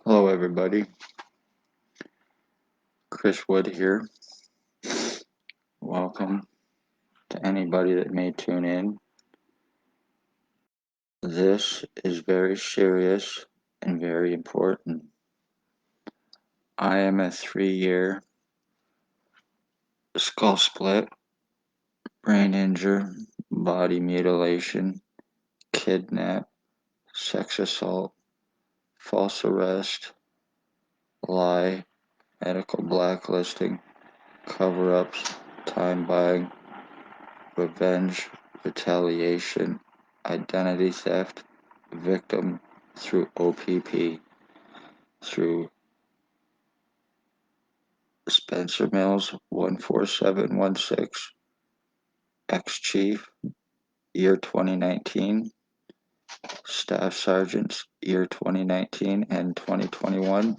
Hello everybody, Chris Wood here. Welcome to anybody that may tune in. This is very serious and very important. I am a 3-year skull split, brain injury, body mutilation, kidnap, sex assault, false arrest, lie, medical blacklisting, cover-ups, time buying, revenge, retaliation, identity theft, victim through OPP, through Spencer Mills 14716, ex-chief, year 2019, staff sergeants, year 2019 and 2021,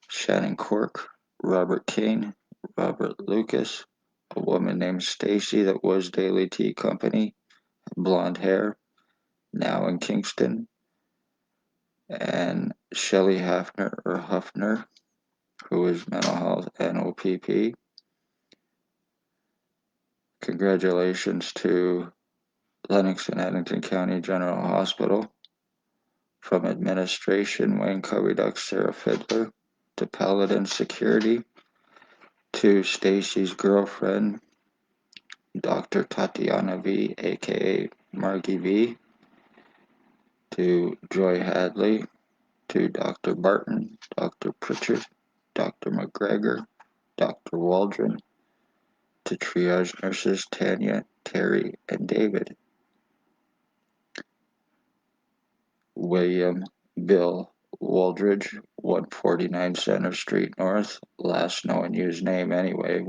Shannon Cork, Robert Kane, Robert Lucas, a woman named Stacy that was Daily Tea Company, blonde hair, now in Kingston, and Shelley Huffner, who is mental health and OPP. Congratulations to Lennox and Addington County General Hospital. From administration, Wayne Covey-Duck, Sarah Fiddler, to Paladin Security, to Stacy's girlfriend, Dr. Tatiana V, aka Margie V, to Joy Hadley, to Dr. Barton, Dr. Pritchard, Dr. McGregor, Dr. Waldron, to triage nurses Tanya, Terry, and David. William Bill Wooldridge, 149 Center Street North, last known used name anyway,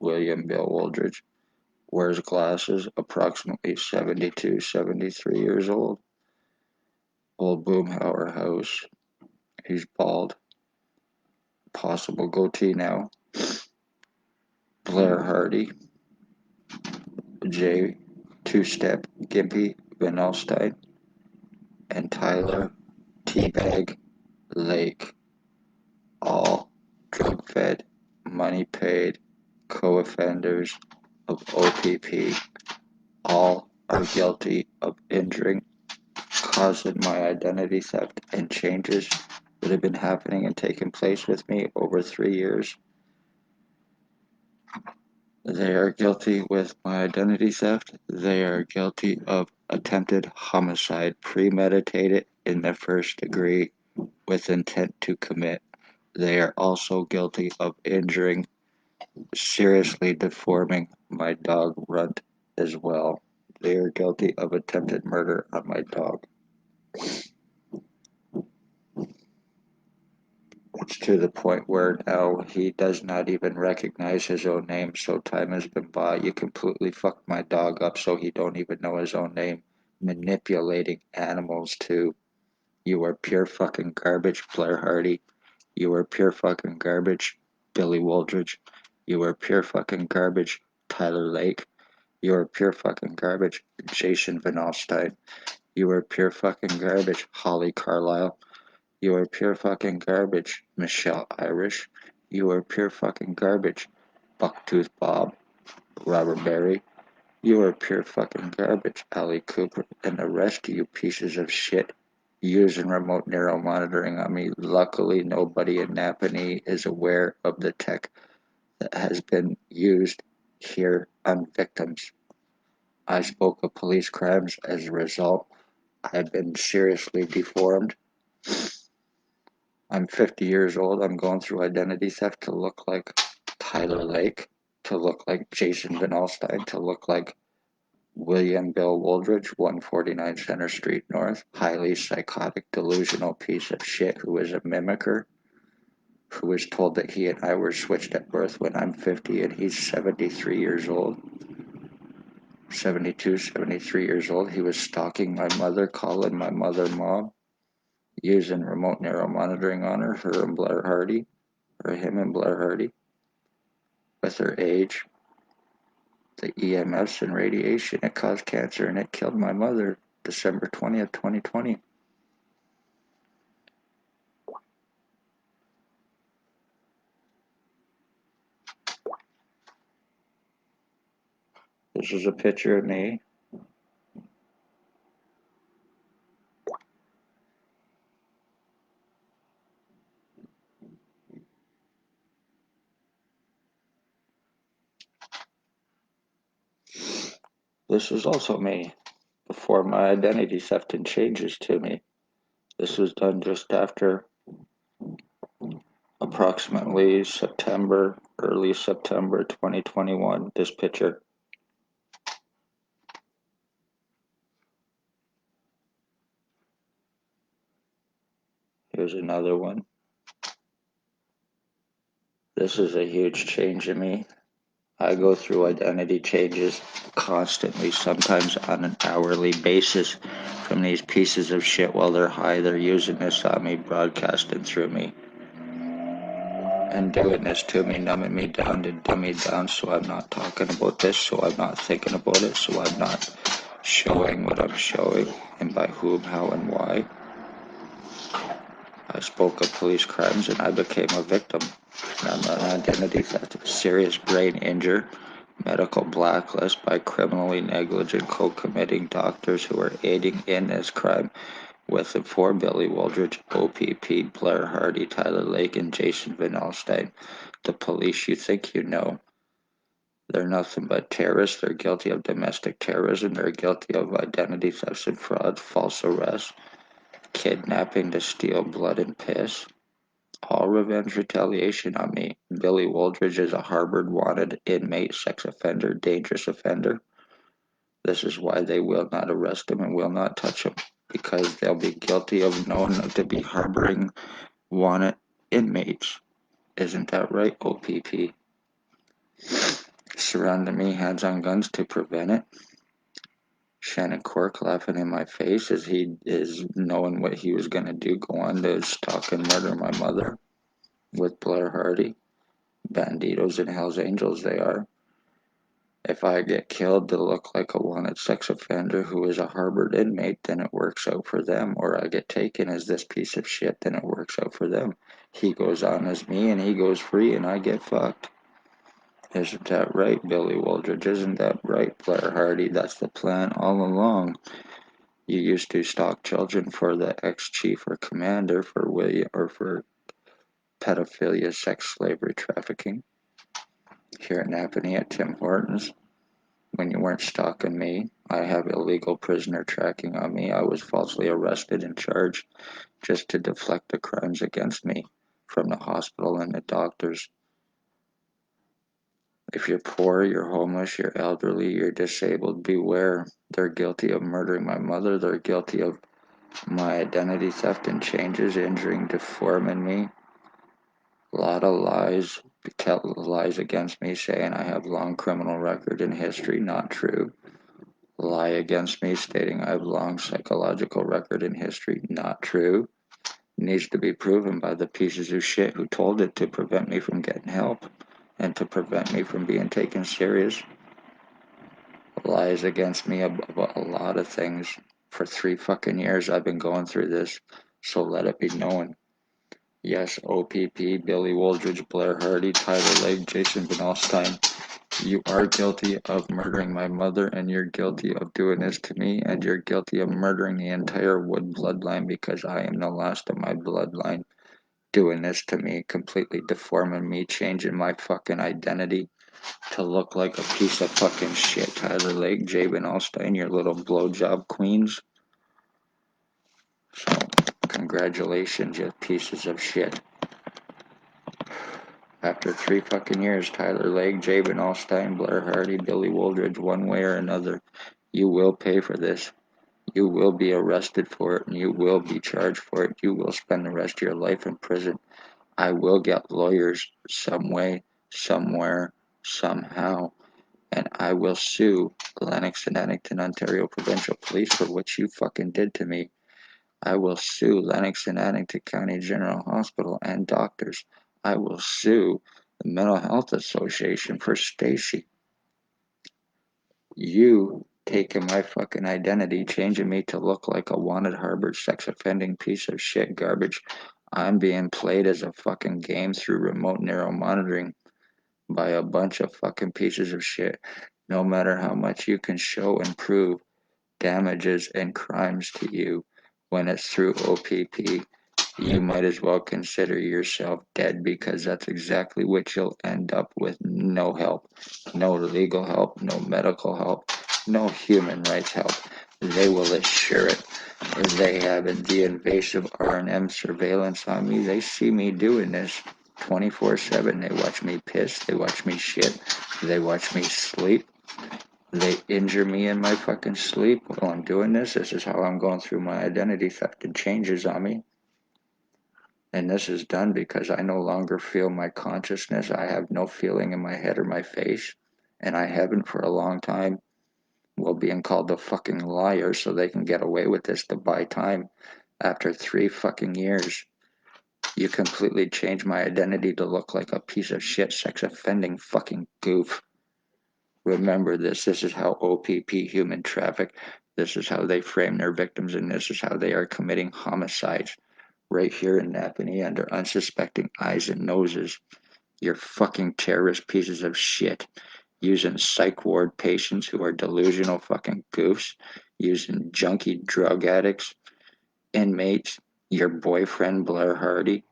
William Bill Wooldridge, wears glasses, approximately 72, 73 years old. Old Boomhauer House, he's bald, possible goatee now. Blair Hardy, J. Two-Step Gimpy Van Alstyne, and Tyler Teabag Lake, all drug-fed, money-paid co-offenders of OPP. All are guilty of injuring, causing my identity theft and changes that have been happening and taking place with me over 3 years. They are guilty with my identity theft. They are guilty of attempted homicide, premeditated in the first degree with intent to commit. They are also guilty of injuring, seriously deforming my dog Runt as well. They are guilty of attempted murder on my dog. It's to the point where now he does not even recognize his own name, so time has been by. You completely fucked my dog up so he don't even know his own name. Manipulating animals too. You are pure fucking garbage, Blair Hardy. You are pure fucking garbage, Billy Wooldridge. You are pure fucking garbage, Tyler Lake. You are pure fucking garbage, Jason Van Alstyne. You are pure fucking garbage, Holly Carlisle. You are pure fucking garbage, Michelle Irish. You are pure fucking garbage, Bucktooth Bob, Robert Berry. You are pure fucking garbage, Ali Cooper, and the rest of you pieces of shit using remote neural monitoring on me. Luckily, nobody in Napanee is aware of the tech that has been used here on victims. I spoke of police crimes. As a result, I've been seriously deformed. I'm 50 years old. I'm going through identity theft to look like Tyler Lake, to look like Jason Van Alstyne, to look like William Bill Wooldridge, 149 Center Street North, highly psychotic, delusional piece of shit who is a mimicker, who was told that he and I were switched at birth when I'm 50 and he's 73 years old. 72, 73 years old. He was stalking my mother, calling my mother mom, using remote neural monitoring on her and Blair Hardy, or him and Blair Hardy, with her age, the EMFs and radiation. It caused cancer and it killed my mother December 20th, 2020. This is a picture of me. This is also me before my identity theft and changes to me. This was done just after approximately September, early September 2021. This picture. Here's another one. This is a huge change in me. I go through identity changes constantly, sometimes on an hourly basis from these pieces of shit while they're high. They're using this on me, broadcasting through me, and doing this to me, numbing me down to dumb me down so I'm not talking about this, so I'm not thinking about it, so I'm not showing what I'm showing, and by whom, how, and why. I spoke of police crimes and I became a victim. I'm an identity theft, serious brain injury, medical blacklist by criminally negligent co-committing doctors who are aiding in this crime with and for Billy Wooldridge, OPP, Blair Hardy, Tyler Lake, and Jason Van Alstyne. The police you think you know. They're nothing but terrorists. They're guilty of domestic terrorism. They're guilty of identity theft and fraud, false arrest, kidnapping to steal blood and piss. All revenge retaliation on me. Billy Wooldridge is a Harvard wanted inmate, sex offender, dangerous offender. This is why they will not arrest him and will not touch him, because they'll be guilty of known to be harboring wanted inmates. Isn't that right, OPP? Surrounding me, hands on guns to prevent it. Shannon Quirk laughing in my face as he is knowing what he was going to do, go on to stalk and murder my mother with Blair Hardy. Banditos and Hell's Angels they are. If I get killed to look like a wanted sex offender who is a harbored inmate, then it works out for them. Or I get taken as this piece of shit, then it works out for them. He goes on as me and he goes free and I get fucked. Isn't that right, Billy Wooldridge? Isn't that right, Blair Hardy? That's the plan all along. You used to stalk children for the ex-chief or commander for William or for pedophilia, sex slavery, trafficking. Here at Napanee at Tim Hortons. When you weren't stalking me, I have illegal prisoner tracking on me. I was falsely arrested and charged just to deflect the crimes against me from the hospital and the doctors. If you're poor, you're homeless, you're elderly, you're disabled, beware. They're guilty of murdering my mother. They're guilty of my identity theft and changes, injuring, deforming me. A lot of lies, tell lies against me, saying I have long criminal record and history. Not true. Lie against me, stating I have long psychological record in history. Not true. Needs to be proven by the pieces of shit who told it to prevent me from getting help and to prevent me from being taken serious. Lies against me about a lot of things. For 3 fucking years I've been going through this, so let it be known. Yes, OPP, Billy Wooldridge, Blair Hardy, Tyler Lake, Jason Van Alstyne. You are guilty of murdering my mother, and you're guilty of doing this to me, and you're guilty of murdering the entire Wood bloodline because I am the last of my bloodline doing this to me, completely deforming me, changing my fucking identity to look like a piece of fucking shit. Tyler Lake, Jabin Alstein, your little blowjob queens. So, congratulations, you pieces of shit. After 3 fucking years, Tyler Lake, Jabin Alstein, Blair Hardy, Billy Wooldridge, one way or another, you will pay for this. You will be arrested for it and you will be charged for it. You will spend the rest of your life in prison. I will get lawyers some way, somewhere, somehow, and I will sue Lennox and Addington, Ontario Provincial Police for what you fucking did to me. I will sue Lennox and Addington County General Hospital and doctors. I will sue the Mental Health Association for Stacy. You taking my fucking identity, changing me to look like a wanted Harvard sex offending piece of shit garbage. I'm being played as a fucking game through remote neural monitoring by a bunch of fucking pieces of shit. No matter how much you can show and prove damages and crimes to you when it's through OPP, you might as well consider yourself dead, because that's exactly what you'll end up with. No help, no legal help, no medical help, no human rights help. They will assure it. They have the invasive R&M surveillance on me. They see me doing this 24/7. They watch me piss. They watch me shit. They watch me sleep. They injure me in my fucking sleep while I'm doing this. This is how I'm going through my identity theft and changes on me. And this is done because I no longer feel my consciousness. I have no feeling in my head or my face. And I haven't for a long time, while being called a fucking liar so they can get away with this to buy time. After 3 fucking years, you completely changed my identity to look like a piece of shit, sex offending fucking goof. Remember this. This is how OPP human traffic. This is how they frame their victims, and this is how they are committing homicides right here in Napanee under unsuspecting eyes and noses. You're fucking terrorist pieces of shit. Using psych ward patients who are delusional fucking goofs. Using junkie drug addicts, inmates, your boyfriend Blair Hardy,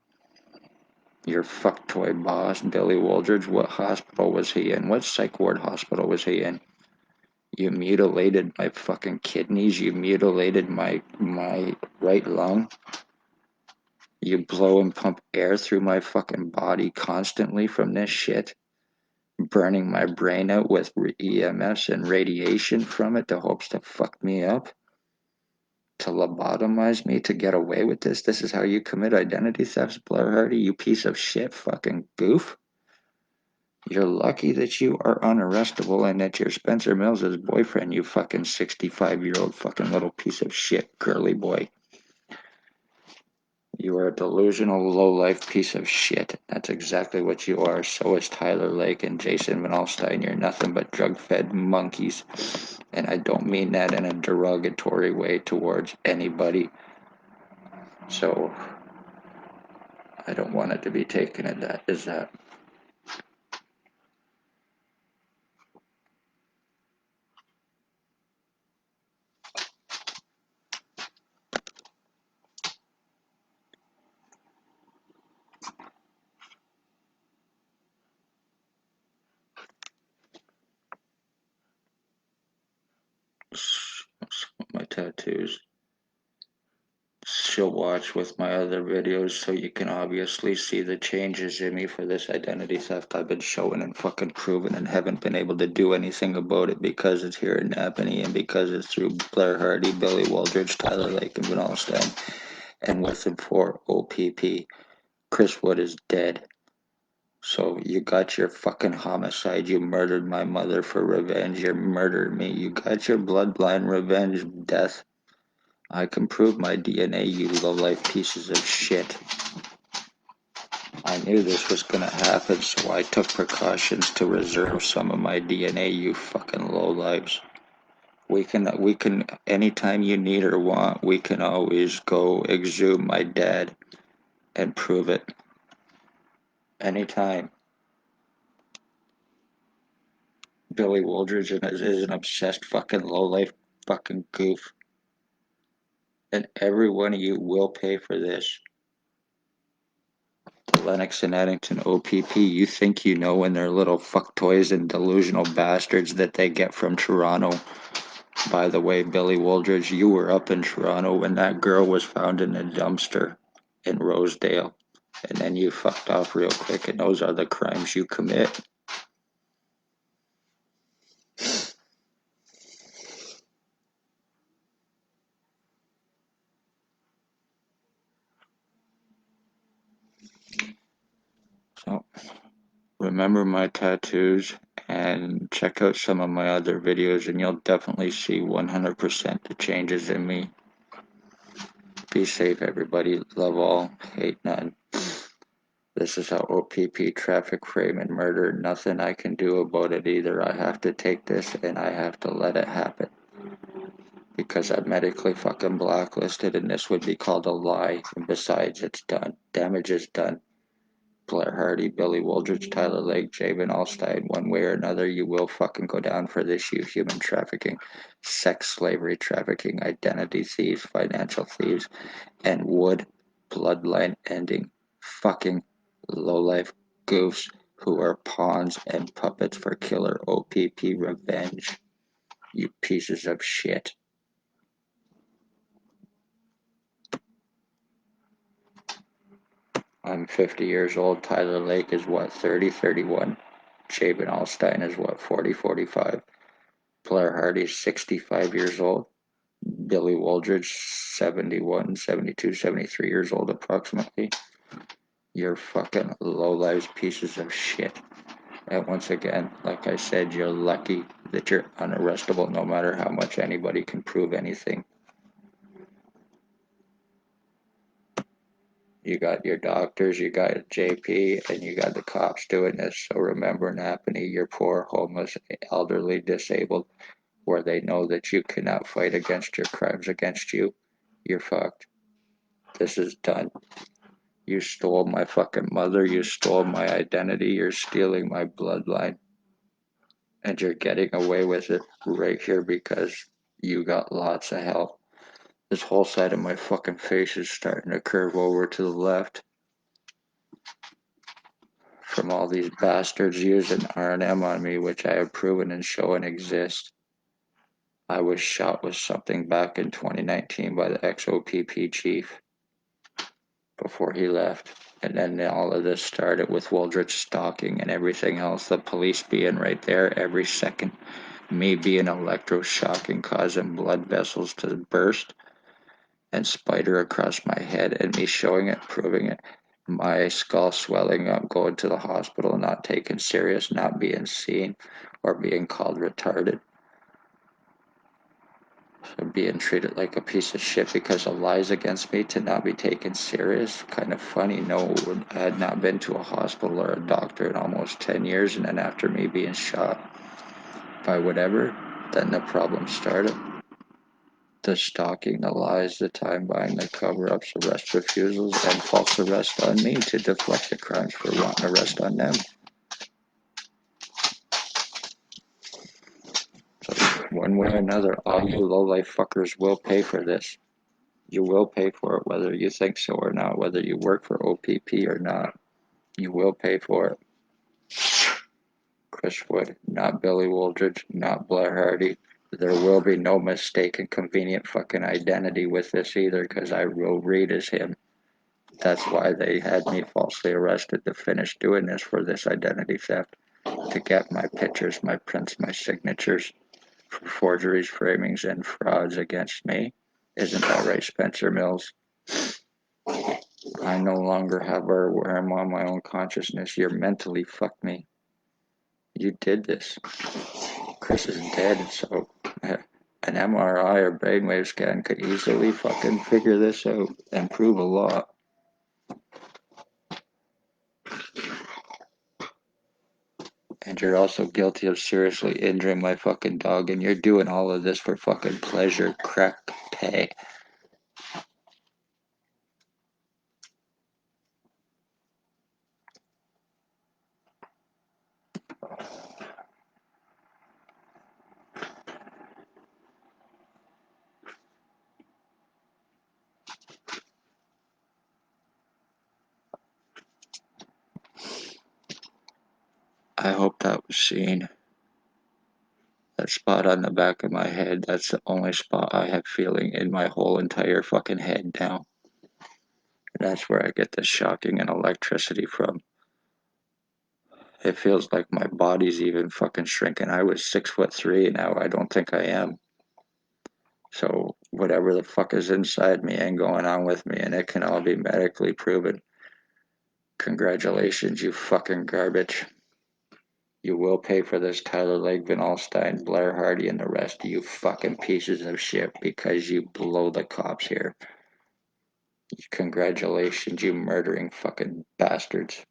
your fucktoy boss Billy Wooldridge. What hospital was he in? What psych ward hospital was he in? You mutilated my fucking kidneys. You mutilated my right lung. You blow and pump air through my fucking body constantly from this shit, burning my brain out with EMS and radiation from it, the hopes to fuck me up, to lobotomize me, to get away with this. This is how you commit identity thefts, Blair Hardy, you piece of shit fucking goof. You're lucky that you are unarrestable and that you're Spencer Mills's boyfriend, you fucking 65-year-old fucking little piece of shit, girly boy. You are a delusional, low-life piece of shit. That's exactly what you are. So is Tyler Lake and Jason Van Alstyne. You're nothing but drug-fed monkeys. And I don't mean that in a derogatory way towards anybody. So I don't want it to be taken as that. My tattoos. She'll watch with my other videos so you can obviously see the changes in me for this identity theft I've been showing and fucking proving and haven't been able to do anything about it because it's here in Napanee and because it's through Blair Hardy, Billy Wooldridge, Tyler Lake, and Van Alstyne. And with and for OPP, Chris Wood is dead. So you got your fucking homicide. You murdered my mother for revenge. You murdered me. You got your bloodline revenge death. I can prove my DNA, you low-life pieces of shit. I knew this was gonna happen, so I took precautions to reserve some of my DNA, you fucking lowlifes. We can, anytime you need or want, we can always go exhume my dad and prove it. Anytime. Billy Wooldridge is an obsessed fucking lowlife fucking goof. And every one of you will pay for this. Lennox and Addington OPP, you think you know when they're little fuck toys and delusional bastards that they get from Toronto. By the way, Billy Wooldridge, you were up in Toronto when that girl was found in a dumpster in Rosedale. And then you fucked off real quick, and those are the crimes you commit. So, remember my tattoos and check out some of my other videos, and you'll definitely see 100% the changes in me. Be safe, everybody. Love all, hate none. This is how OPP traffic frame and murder. Nothing I can do about it either. I have to take this and I have to let it happen. Because I'm medically fucking blacklisted and this would be called a lie. And besides, it's done. Damage is done. Blair Hardy, Billy Wooldridge, Tyler Lake, Jabin Alstein, one way or another, you will fucking go down for this, you human trafficking, sex slavery trafficking, identity thieves, financial thieves, and wood bloodline ending fucking lowlife goofs who are pawns and puppets for killer OPP revenge. You pieces of shit. I'm 50 years old. Tyler Lake is what, 30, 31? Jabin Alstein is what, 40, 45? Blair Hardy's 65 years old. Billy Wooldridge, 71, 72, 73 years old approximately. You're fucking low-lives pieces of shit. And once again, like I said, you're lucky that you're unarrestable no matter how much anybody can prove anything. You got your doctors, you got JP, and you got the cops doing this. So remember, Napanee, you're poor, homeless, elderly, disabled, where they know that you cannot fight against your crimes against you. You're fucked. This is done. You stole my fucking mother, you stole my identity, you're stealing my bloodline. And you're getting away with it right here because you got lots of help. This whole side of my fucking face is starting to curve over to the left from all these bastards using R&M on me, which I have proven and shown exist. I was shot with something back in 2019 by the ex-OPP chief before he left. And then all of this started with Wooldridge stalking and everything else, the police being right there every second, me being electroshocking, causing blood vessels to burst and spider across my head, and me showing it, proving it, my skull swelling up, going to the hospital, not taken serious, not being seen, or being called retarded. So being treated like a piece of shit because of lies against me, to not be taken serious. Kind of funny. No, I had not been to a hospital or a doctor in almost 10 years, and then after me being shot by whatever, then the problem started. The stalking, the lies, the time buying, the cover-ups, arrest refusals, and false arrest on me to deflect the crimes for wanting arrest on them. So one way or another, all you low-life fuckers will pay for this. You will pay for it, whether you think so or not, whether you work for OPP or not. You will pay for it. Chris Wood, not Billy Wooldridge, not Blair Hardy. There will be no mistaken, convenient fucking identity with this either, because I will read as him. That's why they had me falsely arrested to finish doing this for this identity theft, to get my pictures, my prints, my signatures for forgeries, framings, and frauds against me. Isn't that right, Spencer Mills? I no longer have where I'm on my own consciousness. You're mentally fucked me. You did this. Chris is dead, so an MRI or brainwave scan could easily fucking figure this out and prove a lot. And you're also guilty of seriously injuring my fucking dog, and you're doing all of this for fucking pleasure, crack pay. I hope that was seen. That spot on the back of my head, that's the only spot I have feeling in my whole entire fucking head now. And that's where I get the shocking and electricity from. It feels like my body's even fucking shrinking. I was 6'3" now. I don't think I am. So whatever the fuck is inside me ain't going on with me, and it can all be medically proven. Congratulations, you fucking garbage. You will pay for this, Tyler Lake, Van Alstyne, Blair Hardy, and the rest of you fucking pieces of shit, because you blow the cops here. Congratulations, you murdering fucking bastards.